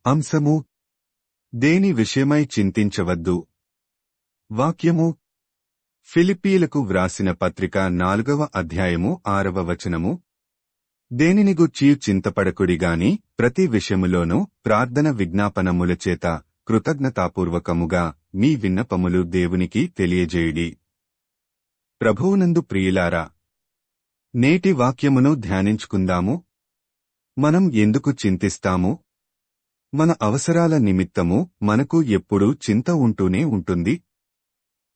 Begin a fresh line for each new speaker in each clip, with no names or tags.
అంశము దేని విషయమై చింతించవద్దు. వాక్యము ఫిలిప్పీలకు వ్రాసిన పత్రిక 4వ అధ్యాయము 6వ వచనము. దేనిని గూర్చి చింతపడకుడిగాని ప్రతి విషయములోనూ ప్రార్థన విజ్ఞాపనములచేత కృతజ్ఞతాపూర్వకముగా మీ విన్నపములు దేవునికి తెలియజేయుడి. ప్రభువునందు ప్రియులారా, నేటి వాక్యమును ధ్యానించుకుందాము. మనం ఎందుకు చింతిస్తాము? మన అవసరాల నిమిత్తము మనకు ఎప్పుడూ చింత ఉంటూనే ఉంటుంది.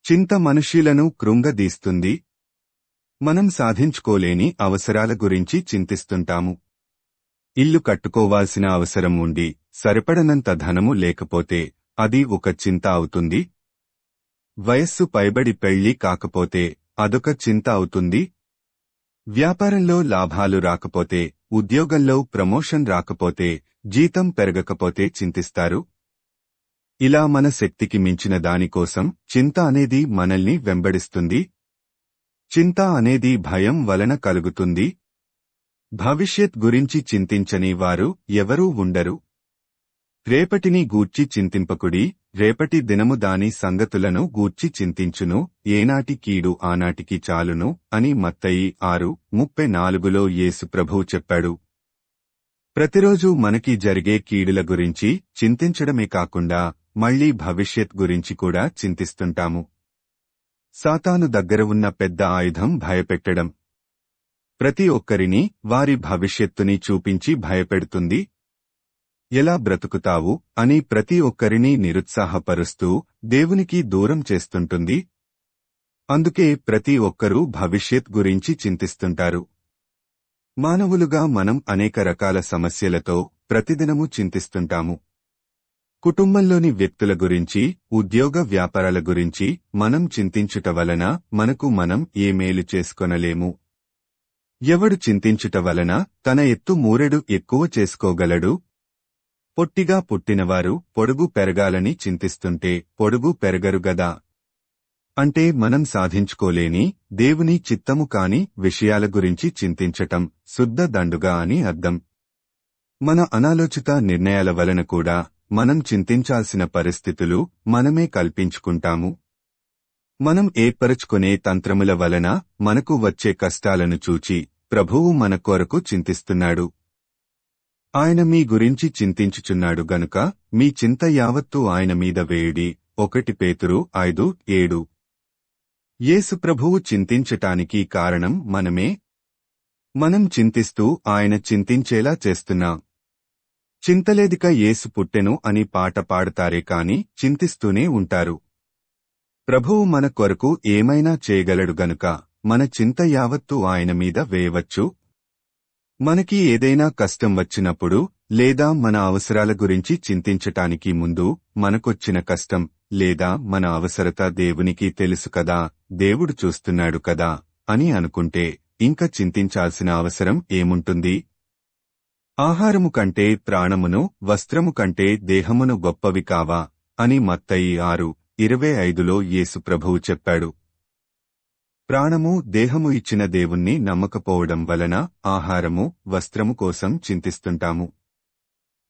చింత మనుష్యులను కృంగదీస్తుంది. మనం సాధించుకోలేని అవసరాల గురించి చింతిస్తుంటాము. ఇల్లు కట్టుకోవాల్సిన అవసరం ఉండి సరిపడనంత ధనము లేకపోతే అది ఒక చింత అవుతుంది. వయస్సు పైబడి పెళ్లి కాకపోతే అదొక చింత అవుతుంది. వ్యాపారంలో లాభాలు రాకపోతే, ఉద్యోగంలో ప్రమోషన్ రాకపోతే, జీతం పెరగకపోతే చింతిస్తారు. ఇలా మన శక్తికి మించిన దానికోసం చింత అనేది మనల్ని వెంబడిస్తుంది. చింత అనేది భయం వలన కలుగుతుంది. భవిష్యత్ గురించి చింతించని వారు ఎవరూ ఉండరు. రేపటిని గూర్చి చింతింపకుడి, రేపటి దినము దాని సంగతులను గూర్చి చింతించును, ఏనాటి కీడు ఆనాటికి చాలును అని మత్తయి 6:34లో యేసు ప్రభువు చెప్పాడు. ప్రతిరోజు మనకి జరిగే కీడుల గురించి చింతించడమే కాకుండా మళ్లీ భవిష్యత్ గురించి కూడా చింతిస్తుంటాము. సాతాను దగ్గర ఉన్న పెద్ద ఆయుధం భయపెట్టడం. ప్రతి ఒక్కరిని వారి భవిష్యత్తుని చూపించి భయపెడుతుంది. ఎలా బ్రతుకుతావు అని ప్రతి ఒక్కరిని నిరుత్సాహపరుస్తూ దేవునికి దూరం చేస్తుంటుంది. అందుకే ప్రతి ఒక్కరూ భవిష్యత్ గురించి చింతిస్తుంటారు. మానవులుగా మనం అనేక రకాల సమస్యలతో ప్రతిదినము చింతిస్తుంటాము. కుటుంబంలోని వ్యక్తుల గురించి, ఉద్యోగ వ్యాపారాల గురించి మనం చింతించుట వలన మనకు మనం ఏ మేలు చేసుకొనలేము. ఎవడు చింతించుట వలన తన ఎత్తు మూరెడు ఎక్కువ చేసుకోగలడు? పొట్టిగా పుట్టినవారు పొడుగు పెరగాలని చింతిస్తుంటే పొడుగు పెరగరుగదా? అంటే మనం సాధించుకోలేని దేవుని చిత్తము కాని విషయాల గురించి చింతించటం శుద్ధ దండుగా అని అర్థం. మన అనాలోచిత నిర్ణయాల వలన కూడా మనం చింతించాల్సిన పరిస్థితులు మనమే కల్పించుకుంటాము. మనం ఏర్పరచుకునే తంత్రముల వలన మనకు వచ్చే కష్టాలను చూచి ప్రభువు మన కొరకు చింతిస్తున్నాడు. ఆయన మీ గురించి చింతించుచున్నాడు గనుక మీ చింత యావత్తూ ఆయన మీద వేయుడి. 1 పేతురు 5:7. యేసు ప్రభువు చింతించటానికి కారణం మనమే. మనం చింతిస్తూ ఆయన చింతించేలా చేస్తున్నాం. చింతలేదిక యేసు పుట్టెను అని పాట పాడతారే కాని చింతిస్తూనే ఉంటారు. ప్రభువు మన కొరకు ఏమైనా చేయగలడు గనుక మన చింత యావత్తూ ఆయన మీద వేయవచ్చు. మనకి ఏదైనా కష్టం వచ్చినప్పుడు లేదా మన అవసరాల గురించి చింతించటానికి ముందు మనకొచ్చిన కష్టం లేదా మన అవసరత దేవునికి తెలుసు కదా, దేవుడు చూస్తున్నాడు కదా అని అనుకుంటే ఇంక చింతించాల్సిన అవసరం ఏముంటుంది? ఆహారము కంటే ప్రాణమును, వస్త్రము కంటే దేహమును గొప్పవి కావా అని మత్తయి 6:25లో యేసు ప్రభువు చెప్పాడు. ప్రాణము, దేహము ఇచ్చిన దేవుణ్ణి నమ్మకపోవడం వలన ఆహారము, వస్త్రము కోసం చింతిస్తుంటాము.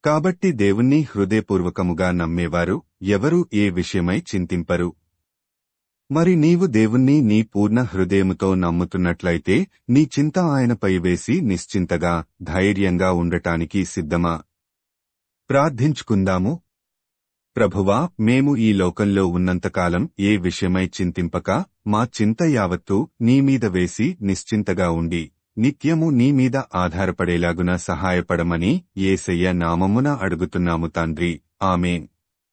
కాబట్టి దేవుణ్ణి హృదయపూర్వకముగా నమ్మేవారు ఎవరూ ఏ విషయమై చింతింపరు. మరి నీవు దేవుణ్ణి నీ పూర్ణ హృదయముతో నమ్ముతున్నట్లయితే నీ చింత ఆయనపై వేసి నిశ్చింతగా, ధైర్యంగా ఉండటానికి సిద్ధమా? ప్రార్థించుకుందాము. ప్రభువా, మేము ఈ లోకంలో ఉన్నంతకాలం ఏ విషయమై చింతింపక మా చింత యావత్తూ నీమీద వేసి నిశ్చింతగా ఉండి నిత్యము నీమీద ఆధారపడేలాగున సహాయపడమని యేసయ్య నామమున అడుగుతున్నాము తండ్రి. ఆమేన్.